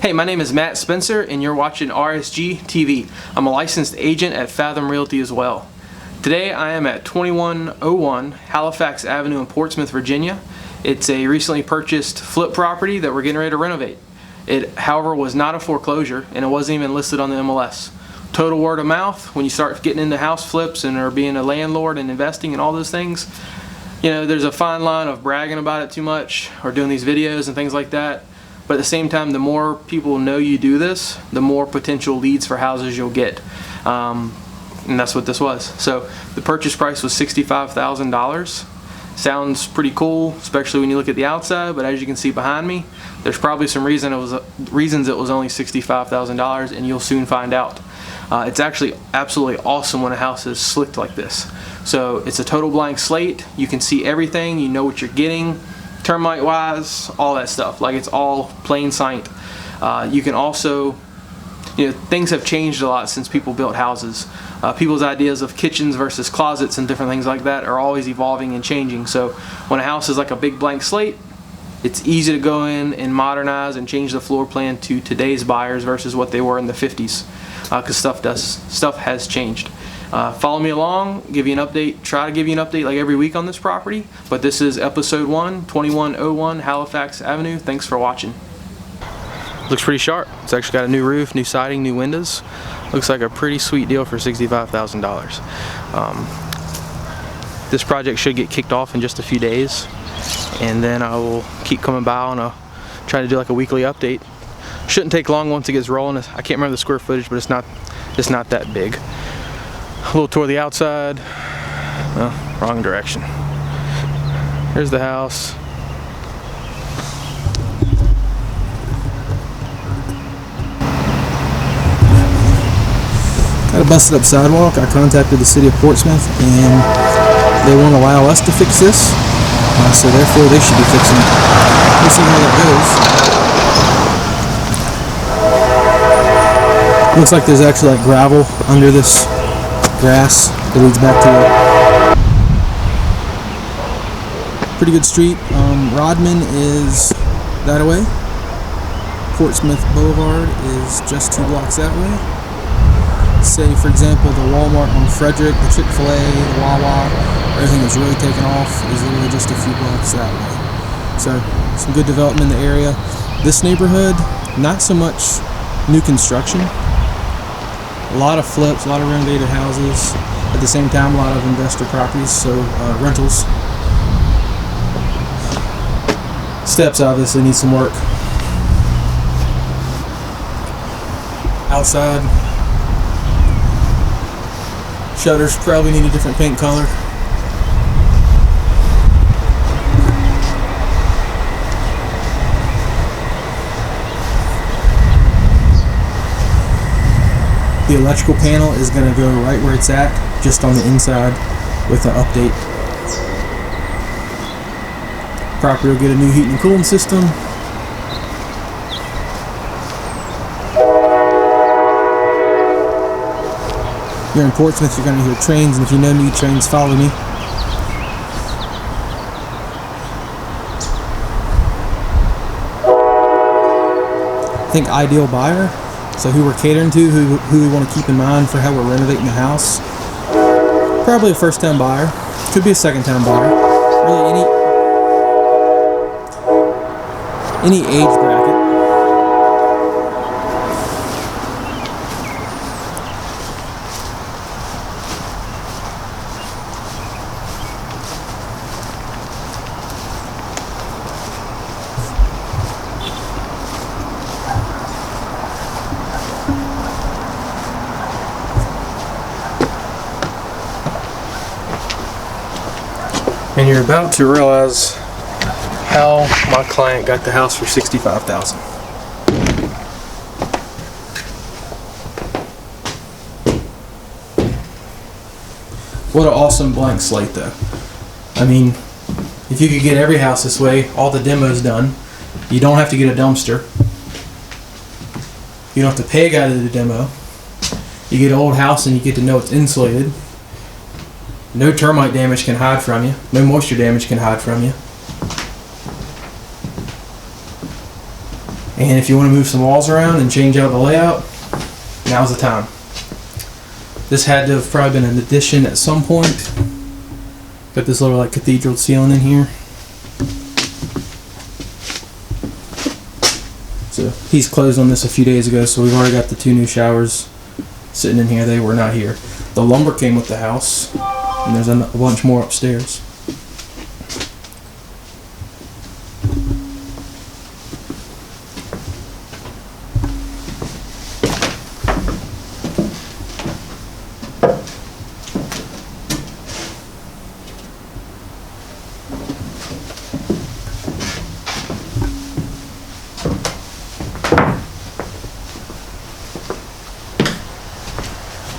Hey, my name is Matt Spencer and you're watching RSG TV. I'm a licensed agent at Fathom Realty as well. Today I am at 2101 Halifax Avenue in Portsmouth, Virginia. It's a recently purchased flip property that we're getting ready to renovate. It, however, was not a foreclosure and it wasn't even listed on the MLS. Total word of mouth, when you start getting into house flips and or being a landlord and investing and all those things, you know, there's a fine line of bragging about it too much or doing these videos and things like that. But at the same time, the more people know you do this, the more potential leads for houses you'll get. And that's what this was. So the purchase price was $65,000. Sounds pretty cool, especially when you look at the outside, but as you can see behind me, there's probably some reasons it was only $65,000, and you'll soon find out. It's actually absolutely awesome when a house is slicked like this. So it's a total blank slate. You can see everything, you know what you're getting. Termite wise, all that stuff, like it's all plain sight. You can also, you know, things have changed a lot since people built houses. People's ideas of kitchens versus closets and different things like that are always evolving and changing. So when a house is like a big blank slate, it's easy to go in and modernize and change the floor plan to today's buyers versus what they were in the 50s, because stuff has changed. Follow me along, give you an update, try to give you an update like every week on this property, but this is episode 1, 2101 Halifax Avenue. Thanks for watching. Looks pretty sharp. It's actually got a new roof, new siding, new windows. Looks like a pretty sweet deal for $65,000. This project should get kicked off in just a few days, and then I will keep coming by and I'll try to do like a weekly update. Shouldn't take long once it gets rolling. I can't remember the square footage, but it's not that big. A little tour of the outside. Oh, wrong direction. Here's the house. Got a busted up sidewalk. I contacted the city of Portsmouth and they won't allow us to fix this, so therefore they should be fixing it. We'll see how that goes. Looks like there's actually like gravel under this grass that leads back to a pretty good street. Rodman is that way. Portsmouth Boulevard is just 2 blocks that way. Say, for example, the Walmart on Frederick, the Chick-fil-A, the Wawa, everything that's really taken off is literally just a few blocks that way. So, some good development in the area. This neighborhood, not so much new construction. A lot of flips, a lot of renovated houses. At the same time, a lot of investor properties, so rentals. Steps obviously need some work. Outside, shutters probably need a different paint color. The electrical panel is going to go right where it's at, just on the inside with an update. Property will get a new heating and cooling system. Here in Portsmouth, you're going to hear trains, and if you know me, trains follow me. I think ideal buyer. So who we're catering to, who we want to keep in mind for how we're renovating the house. Probably a first-time buyer. Could be a second-time buyer. Really any age bracket. And you're about to realize how my client got the house for $65,000. What an awesome blank slate though. I mean, if you could get every house this way, all the demos done, you don't have to get a dumpster. You don't have to pay a guy to do the demo. You get an old house and you get to know it's insulated. No termite damage can hide from you. No moisture damage can hide from you. And if you want to move some walls around and change out the layout, now's the time. This had to have probably been an addition at some point. Got this little like cathedral ceiling in here. So he's closed on this a few days ago, so we've already got the 2 new showers sitting in here. They were not here. The lumber came with the house, and there's a bunch more upstairs.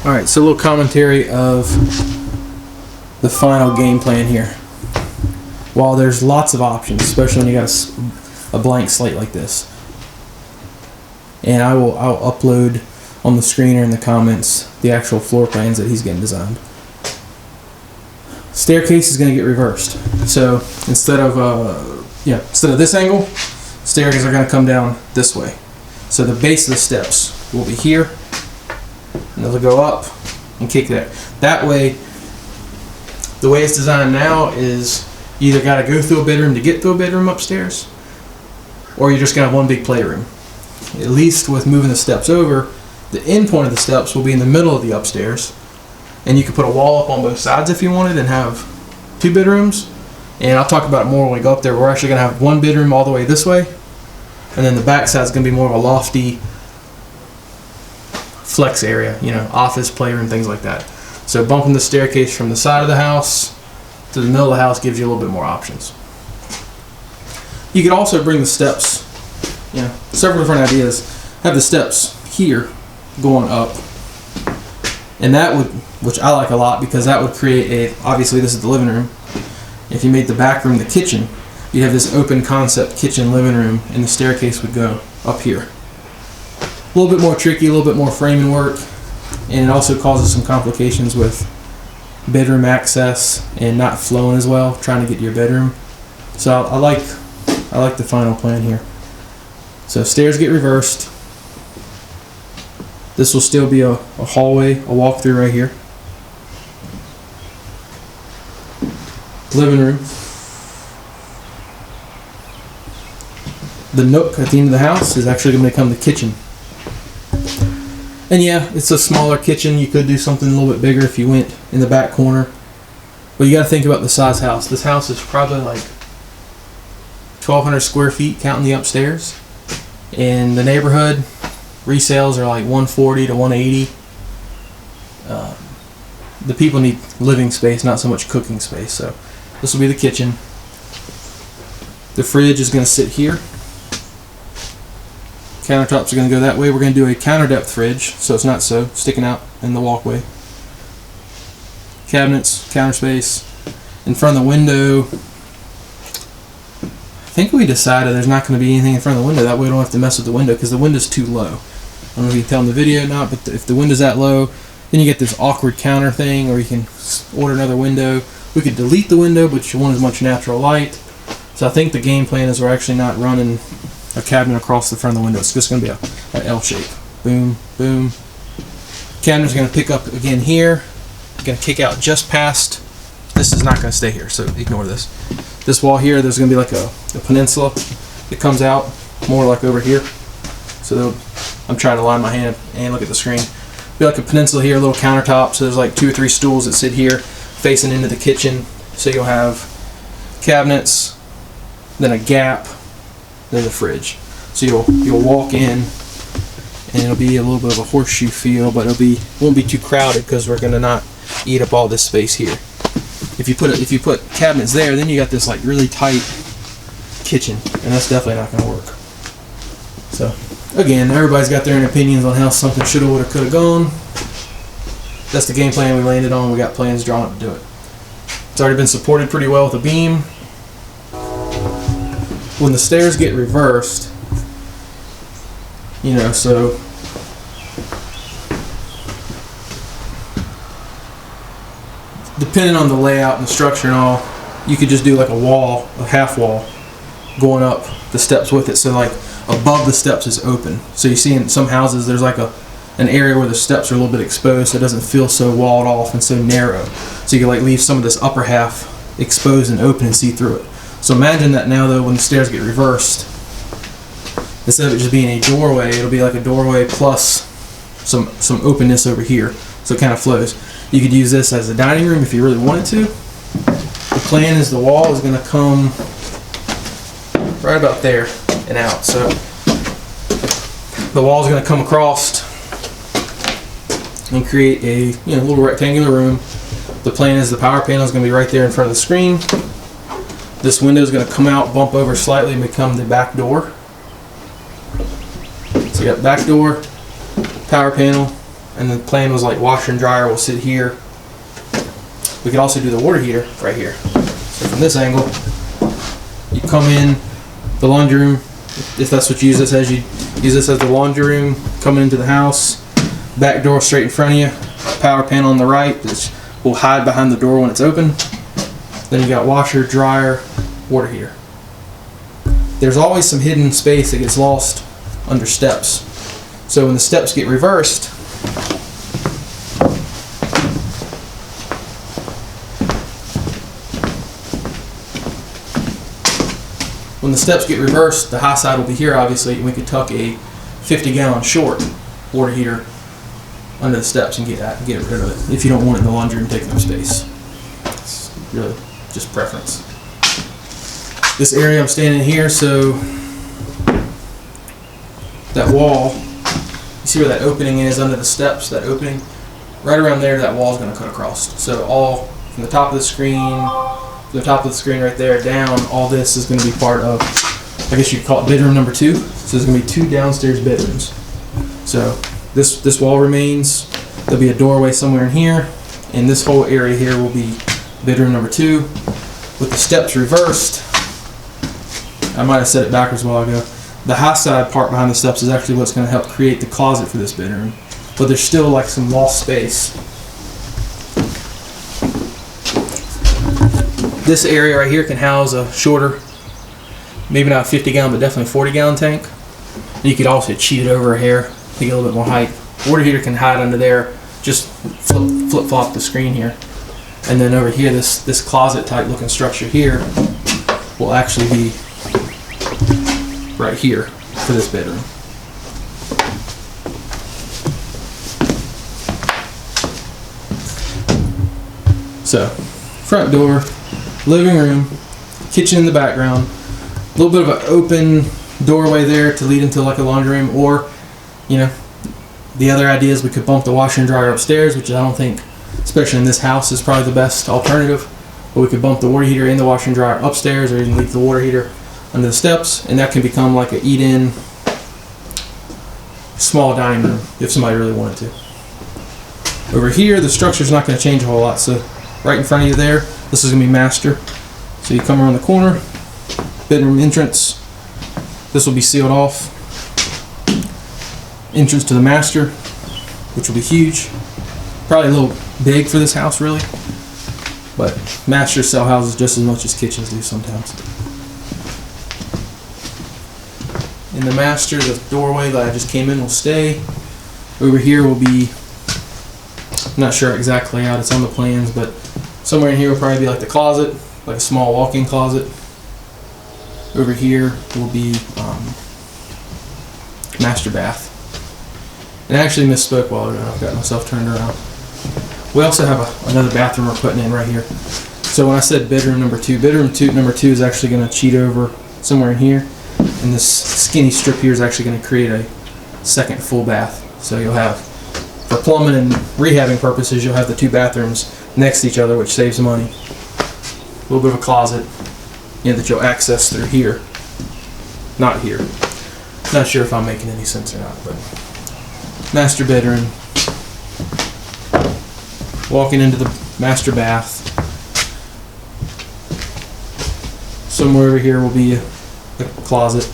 Alright, so a little commentary of the final game plan here. While there's lots of options, especially when you got a blank slate like this, and I'll upload on the screen or in the comments the actual floor plans that he's getting designed. Staircase is going to get reversed. So instead of this angle, stairs are going to come down this way. So the base of the steps will be here. And they'll go up and kick there. That way, the way it's designed now is you either got to go through a bedroom to get to a bedroom upstairs, or you're just going to have one big playroom. At least with moving the steps over, the end point of the steps will be in the middle of the upstairs, and you can put a wall up on both sides if you wanted and have 2 bedrooms. And I'll talk about it more when we go up there. We're actually going to have 1 bedroom all the way this way, and then the back side is going to be more of a lofty flex area, office, playroom, things like that. So bumping the staircase from the side of the house to the middle of the house gives you a little bit more options. You could also bring the steps, several different ideas. Have the steps here going up, and that would, which I like a lot, because that would create obviously this is the living room. If you made the back room the kitchen, you'd have this open concept kitchen living room, and the staircase would go up here. A little bit more tricky, a little bit more framing work, and it also causes some complications with bedroom access and not flowing as well, trying to get to your bedroom. So I like the final plan here. So stairs get reversed. This will still be a hallway, a walk-through right here. Living room. The nook at the end of the house is actually going to become the kitchen. And yeah, it's a smaller kitchen. You could do something a little bit bigger if you went in the back corner. But you got to think about the size house. This house is probably like 1,200 square feet, counting the upstairs. In the neighborhood, resales are like 140 to 180. The people need living space, not so much cooking space. So this will be the kitchen. The fridge is going to sit here. Countertops are going to go that way. We're going to do a counter depth fridge, so it's not so sticking out in the walkway. Cabinets, counter space. In front of the window, I think we decided there's not going to be anything in front of the window. That way we don't have to mess with the window, because the window's too low. I don't know if you can tell in the video or not, but if the window's that low, then you get this awkward counter thing, or you can order another window. We could delete the window, but you want as much natural light. So I think the game plan is we're actually not running a cabinet across the front of the window. It's just going to be an L shape. Boom, boom. Cabinet's going to pick up again here. Going to kick out just past. This is not going to stay here, so ignore this. This wall here, there's going to be like a peninsula that comes out more like over here. So I'm trying to line my hand and look at the screen. Be like a peninsula here, a little countertop. So there's like 2 or 3 stools that sit here facing into the kitchen. So you'll have cabinets, then a gap, then the fridge. So you'll walk in, and it'll be a little bit of a horseshoe feel, but won't be too crowded, because we're gonna not eat up all this space here. If you put cabinets there, then you got this like really tight kitchen, and that's definitely not gonna work. So again, everybody's got their own opinions on how something shoulda, woulda, coulda gone. That's the game plan we landed on. We got plans drawn up to do it. It's already been supported pretty well with a beam. When the stairs get reversed, so depending on the layout and the structure and all, you could just do like a wall, a half wall, going up the steps with it. So like above the steps is open. So you see in some houses there's like an area where the steps are a little bit exposed, so it doesn't feel so walled off and so narrow. So you can like leave some of this upper half exposed and open and see through it. So imagine that now though, when the stairs get reversed, instead of it just being a doorway, it'll be like a doorway plus some openness over here, so it kind of flows. You could use this as a dining room if you really wanted to. The plan is the wall is going to come right about there and out. So the wall is going to come across and create a little rectangular room. The plan is the power panel is going to be right there in front of the screen. This window is going to come out, bump over slightly, and become the back door. So you got back door, power panel, and the plan was like washer and dryer will sit here. We could also do the water heater right here. So from this angle, you come in the laundry room. If that's what you use this as, you use this as the laundry room. Coming into the house, back door straight in front of you. Power panel on the right, which will hide behind the door when it's open. Then you got washer, dryer, water heater. There's always some hidden space that gets lost under steps. So when the steps get reversed, the high side will be here obviously, and we could tuck a 50-gallon short water heater under the steps and get rid of it if you don't want it in the laundry room taking up space. It's really just preference. This area I'm standing here, so that wall, you see where that opening is under the steps, that opening? Right around there, that wall is going to cut across. So all from the top of the screen, right there, down, all this is going to be part of, I guess you could call it bedroom number 2. So there's going to be 2 downstairs bedrooms. So this wall remains. There'll be a doorway somewhere in here, and this whole area here will be bedroom number 2. With the steps reversed, I might have said it backwards a while ago, the high side part behind the steps is actually what's going to help create the closet for this bedroom. But there's still like some lost space. This area right here can house a shorter, maybe not a 50-gallon, but definitely a 40-gallon tank. And you could also cheat it over here to get a little bit more height. Water heater can hide under there. Just flip-flop the screen here. And then over here, this closet type looking structure here will actually be right here for this bedroom. So, front door, living room, kitchen in the background, a little bit of an open doorway there to lead into like a laundry room, or, the other idea is we could bump the washer and dryer upstairs, which I don't think, especially in this house, is probably the best alternative. But we could bump the water heater in the washer and dryer upstairs, or even leave the water heater under the steps, and that can become like an eat-in small dining room if somebody really wanted to. Over here, the structure's not going to change a whole lot, so right in front of you there, this is going to be master. So you come around the corner, bedroom entrance, this will be sealed off. Entrance to the master, which will be huge. Probably a little big for this house, really. But masters sell houses just as much as kitchens do sometimes. In the master, the doorway that I just came in will stay. Over here will be, I'm not sure exact layout, it's on the plans, but somewhere in here will probably be like the closet, like a small walk-in closet. Over here will be master bath. And I actually misspoke a while ago. I've got myself turned around. We also have another bathroom we're putting in right here. So when I said bedroom number 2, number 2 is actually going to cheat over somewhere in here. And this skinny strip here is actually going to create a second full bath. So you'll have, for plumbing and rehabbing purposes, you'll have the 2 bathrooms next to each other, which saves money. A little bit of a closet, that you'll access through here. Not here. Not sure if I'm making any sense or not, but master bedroom. Walking into the master bath. Somewhere over here will be a closet.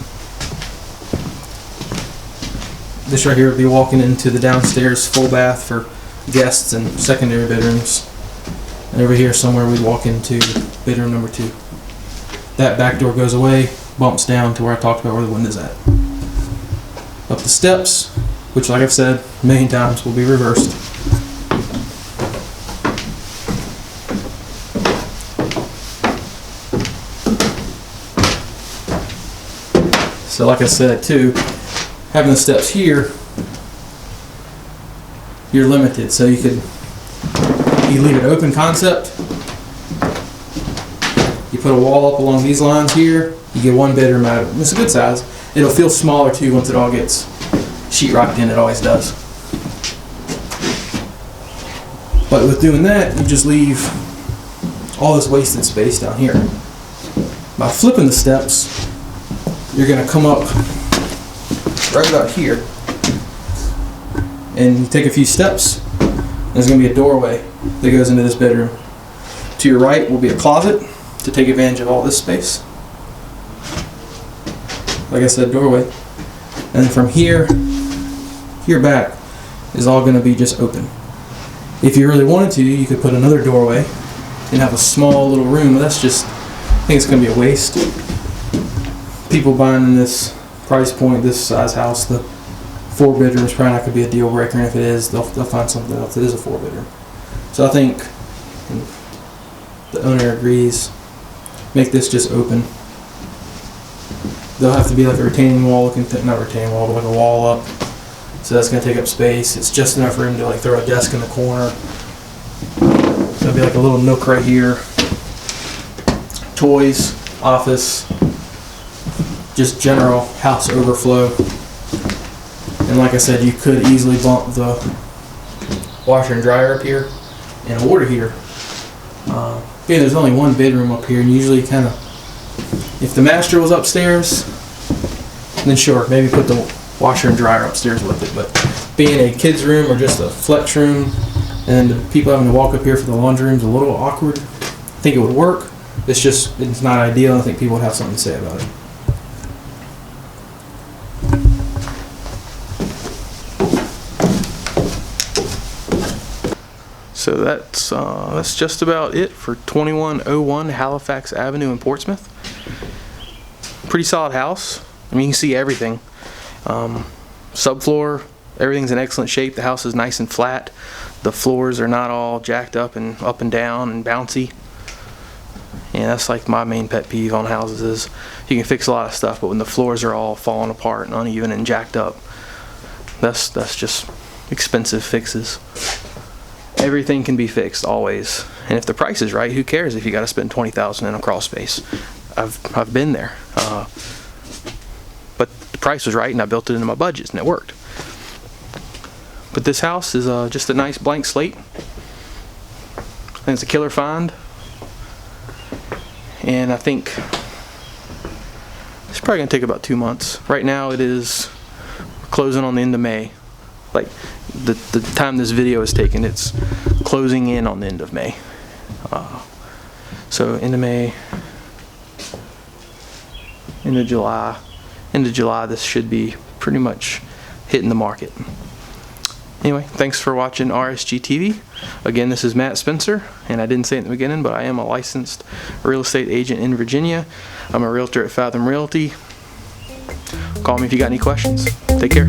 This right here will be walking into the downstairs full bath for guests and secondary bedrooms. And over here somewhere we'd walk into bedroom number 2. That back door goes away, bumps down to where I talked about where the window's at. up the steps, which, like I've said a million times, will be reversed. So like I said too, having the steps here, you're limited. So you leave it open concept. You put a wall up along these lines here, you get one bedroom out of it. It's a good size. It'll feel smaller too once it all gets sheetrocked in, it always does. But with doing that, you just leave all this wasted space down here. By flipping the steps, you're gonna come up right about here and you take a few steps, and there's gonna be a doorway that goes into this bedroom. To your right will be a closet to take advantage of all this space. Like I said, doorway. And then from here back is all gonna be just open. If you really wanted to, you could put another doorway and have a small little room, but that's just, I think it's gonna be a waste. People buying in this price point, this size house, the 4 bedrooms probably not going to be a deal breaker, and if it is, they'll find something else that is a 4 bedroom. So I think the owner agrees, make this just open. There'll have to be like a retaining wall, not retaining wall, but like a wall up. So that's going to take up space. It's just enough room to like throw a desk in the corner. There'll be like a little nook right here. Toys, office, just general house overflow. And like I said, you could easily bump the washer and dryer up here and a water heater. Yeah, there's only 1 bedroom up here, and usually kind of, if the master was upstairs, then sure, maybe put the washer and dryer upstairs with it. But being a kid's room or just a flex room, and people having to walk up here for the laundry room is a little awkward. I think it would work. It's not ideal, and I think people would have something to say about it. So that's just about it for 2101 Halifax Avenue in Portsmouth. Pretty solid house. I mean, you can see everything. Subfloor, everything's in excellent shape. The house is nice and flat. The floors are not all jacked up and down and bouncy. And that's like my main pet peeve on houses is you can fix a lot of stuff, but when the floors are all falling apart and uneven and jacked up, that's just expensive fixes. Everything can be fixed always, and if the price is right, who cares if you got to spend $20,000 in a crawl space? I've been there, but the price was right, and I built it into my budget, and it worked. But this house is just a nice blank slate. I think it's a killer find, and I think it's probably gonna take about 2 months. Right now, we're closing on the end of May. Like the time this video is taken, it's closing in on the end of May. So end of May, end of July, this should be pretty much hitting the market. Anyway, thanks for watching RSG TV. Again, this is Matt Spencer, and I didn't say it in the beginning, but I am a licensed real estate agent in Virginia. I'm a realtor at Fathom Realty. Call me if you got any questions. Take care.